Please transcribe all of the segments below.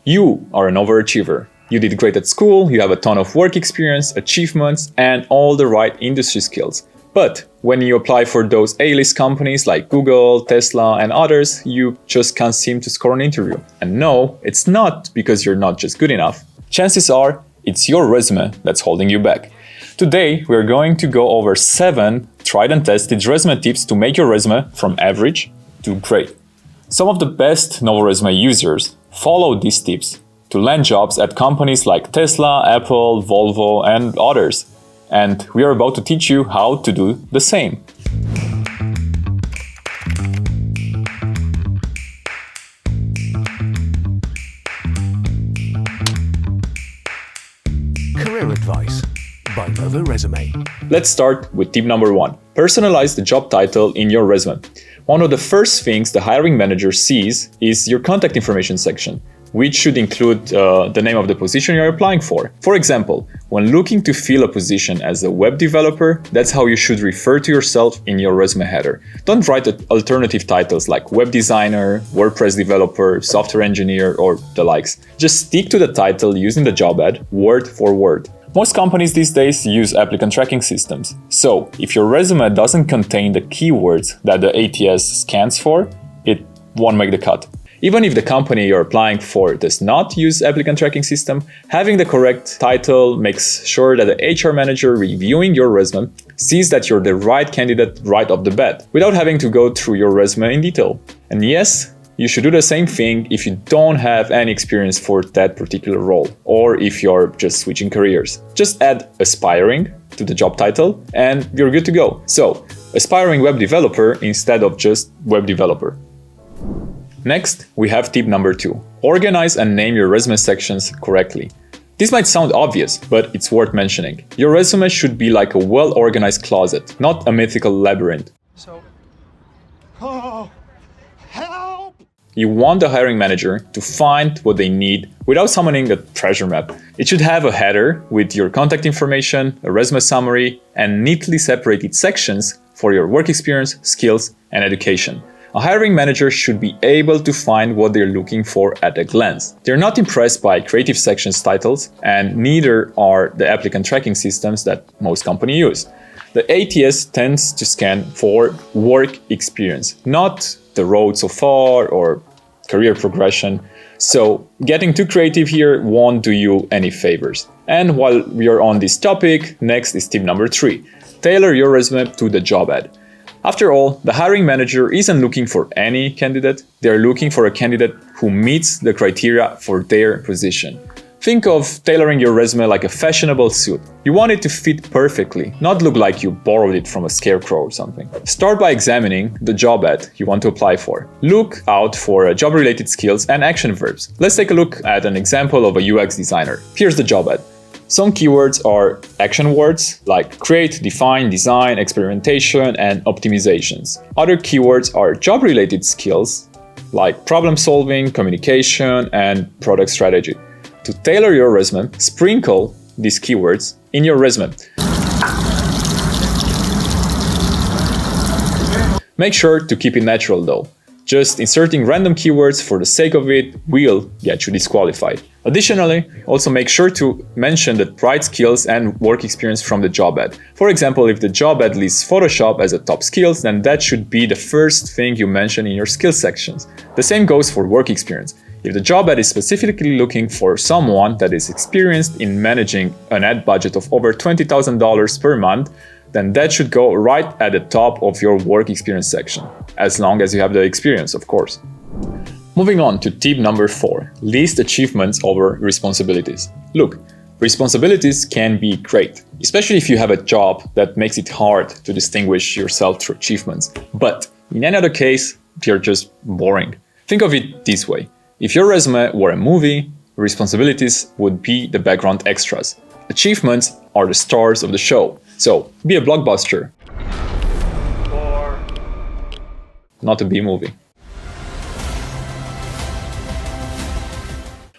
You are an overachiever. You did great at school, you have a ton of work experience, achievements, and all the right industry skills. But when you apply for those A-list companies like Google, Tesla, and others, you just can't seem to score an interview. And no, it's not because you're not just good enough. Chances are, it's your resume that's holding you back. Today, we're going to go over 7 tried and tested resume tips to make your resume from average to great. Some of the best Novo Resume users follow these tips to land jobs at companies like Tesla, Apple, Volvo, and others. And we are about to teach you how to do the same. Career advice by Novo Resume. Let's start with tip number 1. Personalize the job title in your resume. One of the first things the hiring manager sees is your contact information section, which should include the name of the position you're applying for. For example, when looking to fill a position as a web developer, that's how you should refer to yourself in your resume header. Don't write alternative titles like web designer, WordPress developer, software engineer, or the likes. Just stick to the title using the job ad, word for word. Most companies these days use applicant tracking systems. So, if your resume doesn't contain the keywords that the ATS scans for, it won't make the cut. Even if the company you're applying for does not use applicant tracking system, having the correct title makes sure that the HR manager reviewing your resume sees that you're the right candidate right off the bat, without having to go through your resume in detail. And yes, you should do the same thing if you don't have any experience for that particular role, or if you're just switching careers. Just add aspiring to the job title and you're good to go. So, aspiring web developer instead of just web developer. Next, we have tip number 2. Organize and name your resume sections correctly. This might sound obvious, but it's worth mentioning. Your resume should be like a well-organized closet, not a mythical labyrinth. Help! You want the hiring manager to find what they need without summoning a treasure map. It should have a header with your contact information, a resume summary, and neatly separated sections for your work experience, skills, and education. A hiring manager should be able to find what they're looking for at a glance. They're not impressed by creative sections titles, and neither are the applicant tracking systems that most companies use. The ATS tends to scan for work experience, not the road so far or career progression. So getting too creative here won't do you any favors. And while we are on this topic, next is tip number 3. Tailor your resume to the job ad. After all, the hiring manager isn't looking for any candidate, they're looking for a candidate who meets the criteria for their position. Think of tailoring your resume like a fashionable suit. You want it to fit perfectly, not look like you borrowed it from a scarecrow or something. Start by examining the job ad you want to apply for. Look out for job-related skills and action verbs. Let's take a look at an example of a UX designer. Here's the job ad. Some keywords are action words like create, define, design, experimentation, and optimizations. Other keywords are job-related skills like problem solving, communication, and product strategy. To tailor your resume, sprinkle these keywords in your resume. Make sure to keep it natural though. Just inserting random keywords for the sake of it will get you disqualified. Additionally, also make sure to mention the right skills and work experience from the job ad. For example, if the job ad lists Photoshop as a top skills, then that should be the first thing you mention in your skills sections. The same goes for work experience. If the job ad is specifically looking for someone that is experienced in managing an ad budget of over $20,000 per month, then that should go right at the top of your work experience section, as long as you have the experience, of course. Moving on to tip number 4, list achievements over responsibilities. Look, responsibilities can be great, especially if you have a job that makes it hard to distinguish yourself through achievements. But in any other case, they're just boring. Think of it this way. If your resume were a movie, responsibilities would be the background extras. Achievements are the stars of the show. So, be a blockbuster. Or not a B-movie.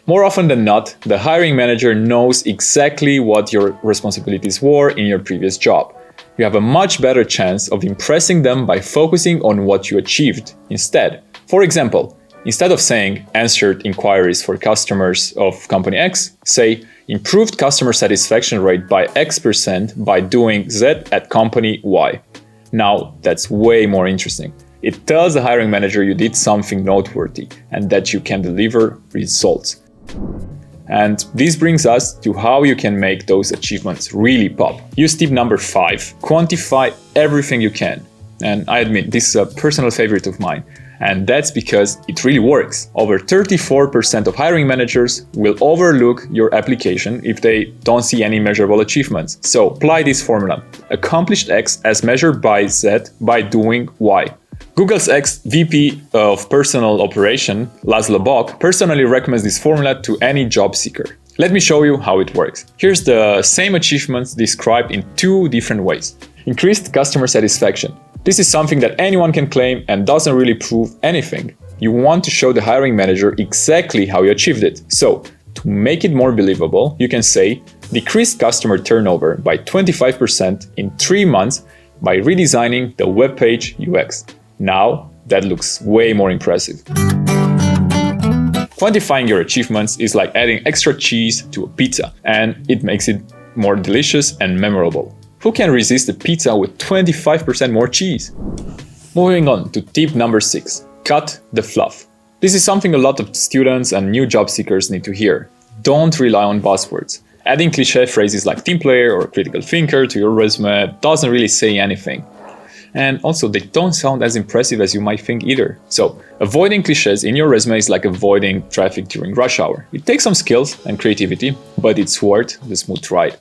More often than not, the hiring manager knows exactly what your responsibilities were in your previous job. You have a much better chance of impressing them by focusing on what you achieved instead. For example, Instead of saying answered inquiries for customers of company X, say improved customer satisfaction rate by X% by doing Z at company Y. Now that's way more interesting. It tells the hiring manager you did something noteworthy and that you can deliver results. And this brings us to how you can make those achievements really pop. Use tip number 5. Quantify everything you can. And I admit, this is a personal favorite of mine. And that's because it really works. Over 34% of hiring managers will overlook your application if they don't see any measurable achievements. So apply this formula. Accomplished X as measured by Z by doing Y. Google's ex-VP of Personal Operation, Laszlo Bock, personally recommends this formula to any job seeker. Let me show you how it works. Here's the same achievements described in 2 different ways. Increased customer satisfaction. This is something that anyone can claim and doesn't really prove anything. You want to show the hiring manager exactly how you achieved it. So, to make it more believable, you can say decreased customer turnover by 25% in 3 months by redesigning the web page UX. Now, that looks way more impressive. Quantifying your achievements is like adding extra cheese to a pizza, and it makes it more delicious and memorable. Who can resist a pizza with 25% more cheese? Moving on to tip number 6. Cut the fluff. This is something a lot of students and new job seekers need to hear. Don't rely on buzzwords. Adding cliché phrases like team player or critical thinker to your resume doesn't really say anything. And also, they don't sound as impressive as you might think either. So, avoiding cliches in your resume is like avoiding traffic during rush hour. It takes some skills and creativity, but it's worth the smooth ride.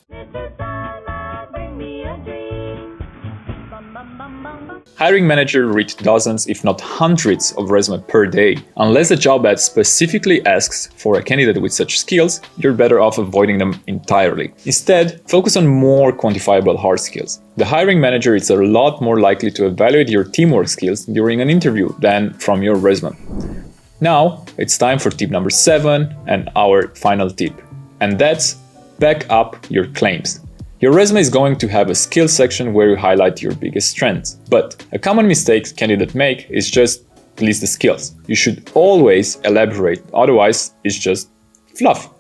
Hiring managers read dozens, if not hundreds, of resumes per day. Unless the job ad specifically asks for a candidate with such skills, you're better off avoiding them entirely. Instead, focus on more quantifiable hard skills. The hiring manager is a lot more likely to evaluate your teamwork skills during an interview than from your resume. Now, it's time for tip number 7 and our final tip. And that's back up your claims. Your resume is going to have a skills section where you highlight your biggest strengths. But a common mistake candidates make is just list the skills. You should always elaborate, otherwise it's just fluff.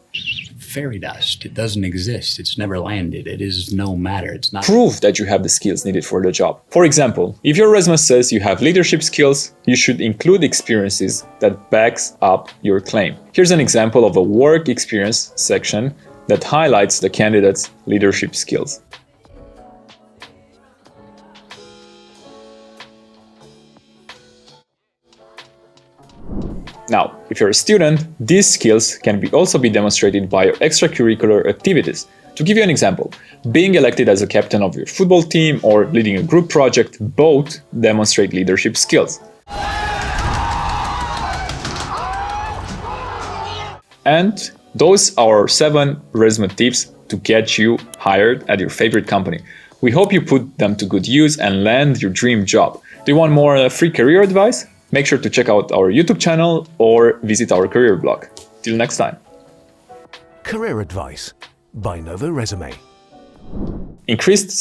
Fairy dust. It doesn't exist. It's never landed. It is no matter. It's not. Prove that you have the skills needed for the job. For example, if your resume says you have leadership skills, you should include experiences that backs up your claim. Here's an example of a work experience section that highlights the candidate's leadership skills. Now, if you're a student, these skills can also be demonstrated by your extracurricular activities. To give you an example, being elected as a captain of your football team or leading a group project both demonstrate leadership skills. And those are our 7 resume tips to get you hired at your favorite company. We hope you put them to good use and land your dream job. Do you want more free career advice? Make sure to check out our YouTube channel or visit our career blog. Till next time. Career Advice by Nova Resume. Increased